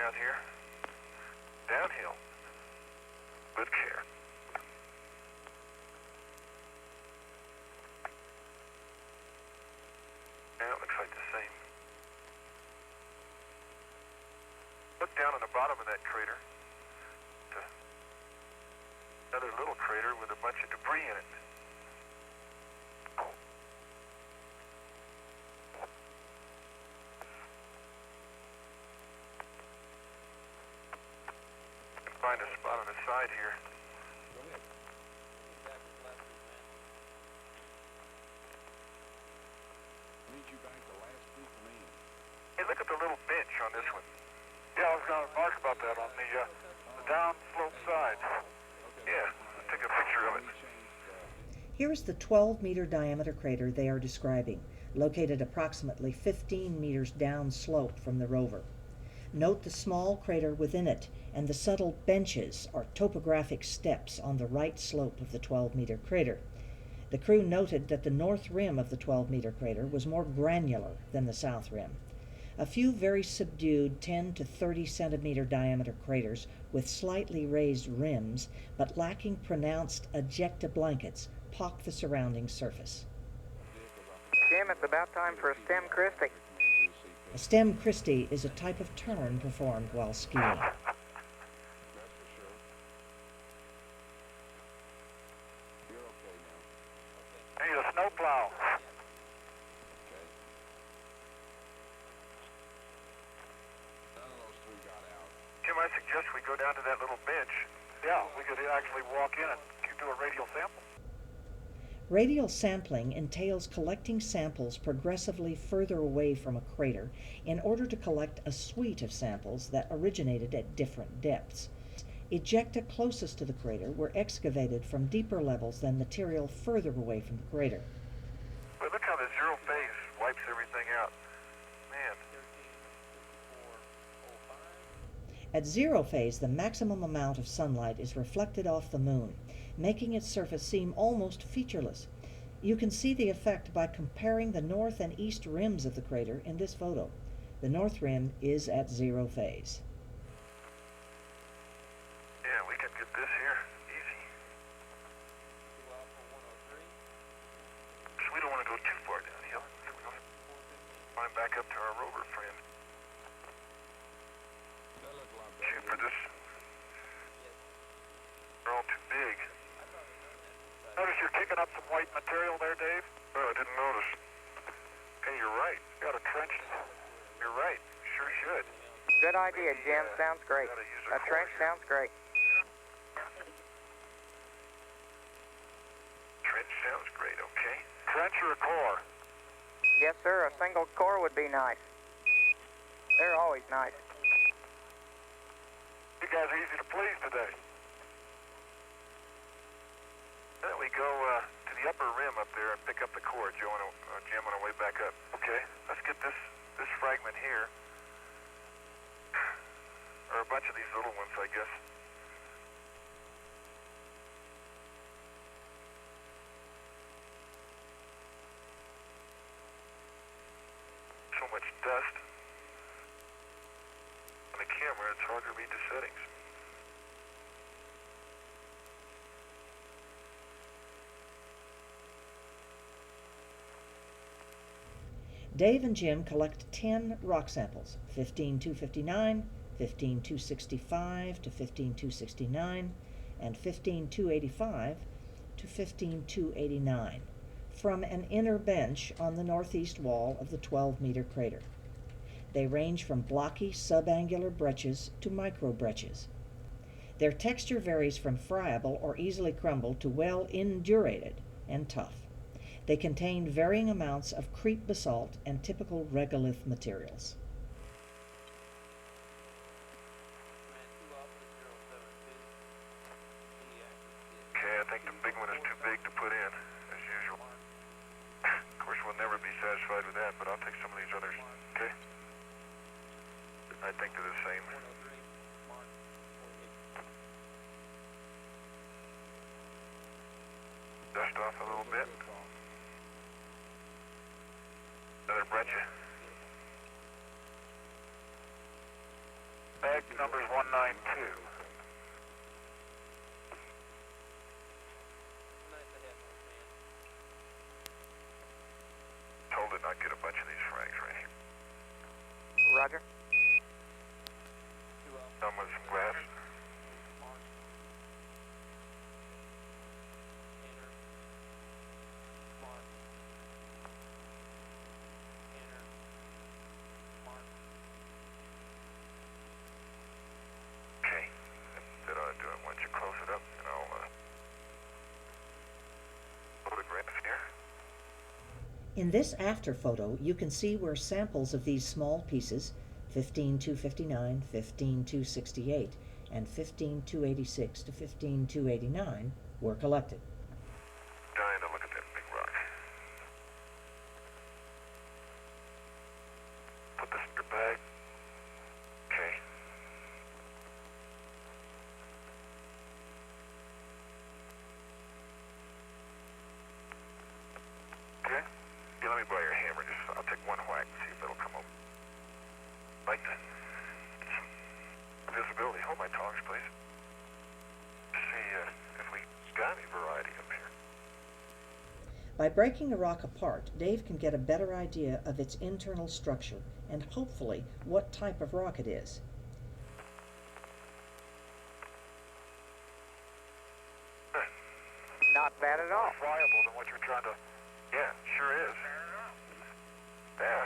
down here. Downhill. Good care. Yeah, it looks like the same. Look down on the bottom of that crater. Another little crater with a bunch of debris in it. Find a spot on the side here. Go ahead. Lead you back to last week, man. Hey, look at the little bench on this one. Yeah, I was going to mark about that on the down slope side. Yeah, let's take a picture of it. Here is the 12-meter diameter crater they are describing, located approximately 15 meters downslope from the rover. Note the small crater within it and the subtle benches or topographic steps on the right slope of the 12-meter crater. The crew noted that the north rim of the 12-meter crater was more granular than the south rim. A few very subdued 10 to 30 centimeter diameter craters with slightly raised rims but lacking pronounced ejecta blankets pock the surrounding surface. Jim, it's about time for a stem Christie. A stem Christie is a type of turn performed while skiing. That's for sure. You're okay now. I need a snowplow. Okay. None of those three got out. Jim, I suggest we go down to that little bench. Yeah, we could actually walk in and do a radial sample. Radial sampling entails collecting samples progressively further away from a crater in order to collect a suite of samples that originated at different depths. Ejecta closest to the crater were excavated from deeper levels than material further away from the crater. But look how the zero phase wipes everything out. Man. At zero phase, the maximum amount of sunlight is reflected off the moon, making its surface seem almost featureless. You can see the effect by comparing the north and east rims of the crater in this photo. The north rim is at zero phase. Yeah, we can get this here. Easy. So we don't want to go too far downhill. So we don't climb back up to our rover friend. That looked a lot Shoot better. for this. They're all too big. Notice you're kicking up some white material there, Dave? Oh, I didn't notice. Hey, you're right. Got a trench. You're right. Sure should. Good idea, Jim. Sounds great. Gotta use a A trench core. sounds great. Trench sounds great, okay? Trench or a core? Yes, sir. A single core would be nice. They're always nice. You guys are easy to please today. Then we go to the upper rim up there and pick up the core, Jim, on our way back up. Okay, let's get this fragment here. Or a bunch of these little ones, I guess. So much dust. On the camera, it's hard to read the settings. Dave and Jim collect 10 rock samples, 15259, 15265 to 15269, and 15285 to 15289, from an inner bench on the northeast wall of the 12-meter crater. They range from blocky subangular breccias to micro-breccias. Their texture varies from friable or easily crumbled to well indurated and tough. They contain varying amounts of creep basalt and typical regolith materials. Okay, I think the big one is too big to put in, as usual. Of course, we'll never be satisfied with that, but I'll take some of these others, okay? I think they're the same. Dust off a little bit. Another breccia. Bag Number's 192. Told it not get a bunch of these frags right here. Roger. Done with some glass. Okay, that ought to do it. Why don't you close it up and I'll photograph here. In this after photo, you can see where samples of these small pieces, 15259, 15268, and 15286 to 15289, were collected. Dying to look at that big rock. Put this in your bag. Okay. Okay? Yeah, let me borrow your hammer. Just, I'll take one whack and see if it'll come up. Like that. Visibility. Hold my tongs, please. See if we got any variety up here. By breaking a rock apart, Dave can get a better idea of its internal structure and hopefully what type of rock it is. Not bad at all. More friable than what you're trying to... Yeah, sure is. Yeah,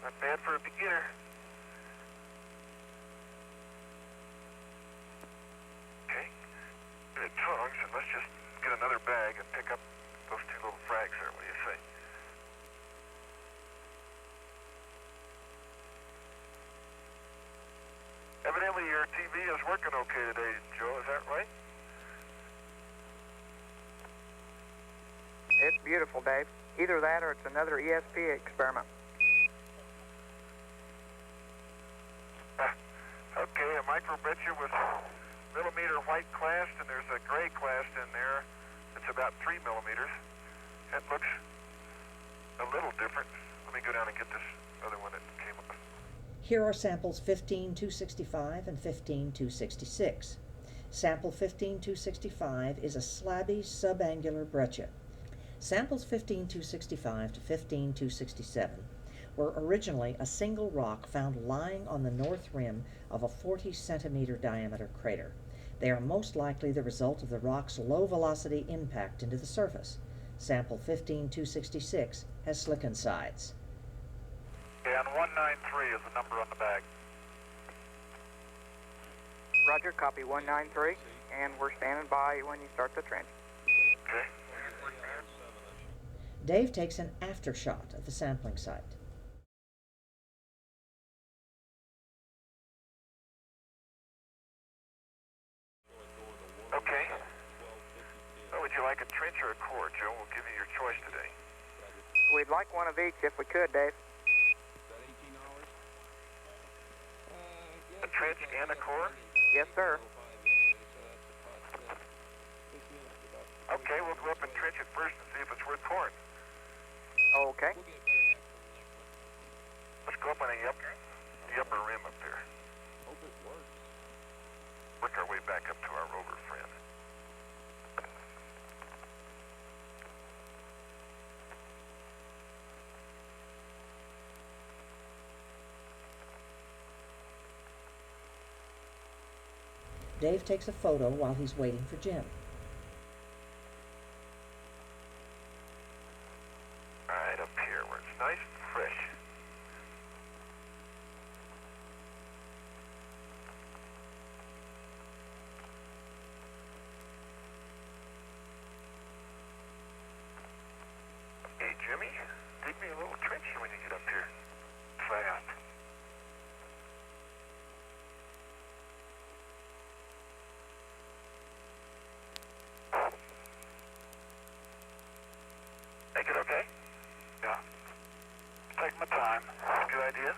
not bad for a beginner. Okay, good tongs, and let's just get another bag and pick up those two little frags there. What do you say? Evidently your TV is working okay today, Joe, is that right? It's beautiful, Dave. Either that or it's another ESP experiment. Okay, a micro breccia with millimeter white clast, and there's a gray clast in there. It's about 3 millimeters. That looks a little different. Let me go down and get this other one that came up. Here are samples 15265 and 15266. Sample 15265 is a slabby subangular breccia. Samples 15265 to 15267 were originally a single rock found lying on the north rim of a 40-centimeter diameter crater. They are most likely the result of the rock's low-velocity impact into the surface. Sample 15266 has slickened sides. Yeah, and 193 is the number on the bag. Roger, copy 193, and we're standing by when you start the trench. Okay. Dave takes an aftershot of the sampling site. Okay. Well, would you like a trench or a core, Joe? We'll give you your choice today. We'd like one of each if we could, Dave. A trench and a core? Yes, sir. Okay, we'll go up and trench it first and see if it's worth coring. Okay. Let's go up on the upper rim up there. Hope it works. Work our way back up to our Rover friend. Dave takes a photo while he's waiting for Jim. Right up here where it's nice and fresh. Hey, Jimmy, dig me a little trench when you get up here. Fast. Make it okay? Yeah. Take my time. Good idea.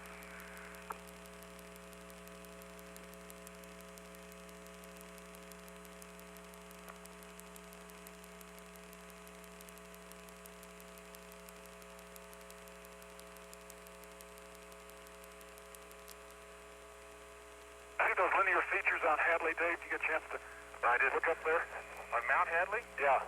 at those linear features on Hadley, Dave? Did you get a chance to look up there? On Mount Hadley? Yeah.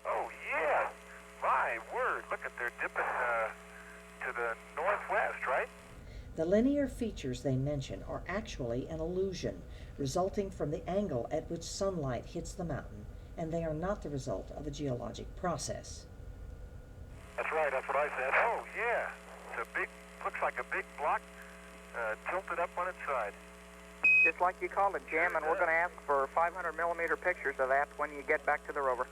Oh, yeah. My word. Look at they're dipping to the northwest, right? The linear features they mention are actually an illusion, resulting from the angle at which sunlight hits the mountain, and they are not the result of a geologic process. That's right, that's what I said. Oh, yeah. It's a big, looks like a big block tilted up on its side. Just like you called it, Jim, and we're going to ask for 500 millimeter pictures of that when you get back to the rover.